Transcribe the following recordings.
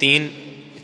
3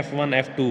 F1 F2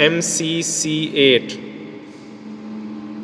MCC8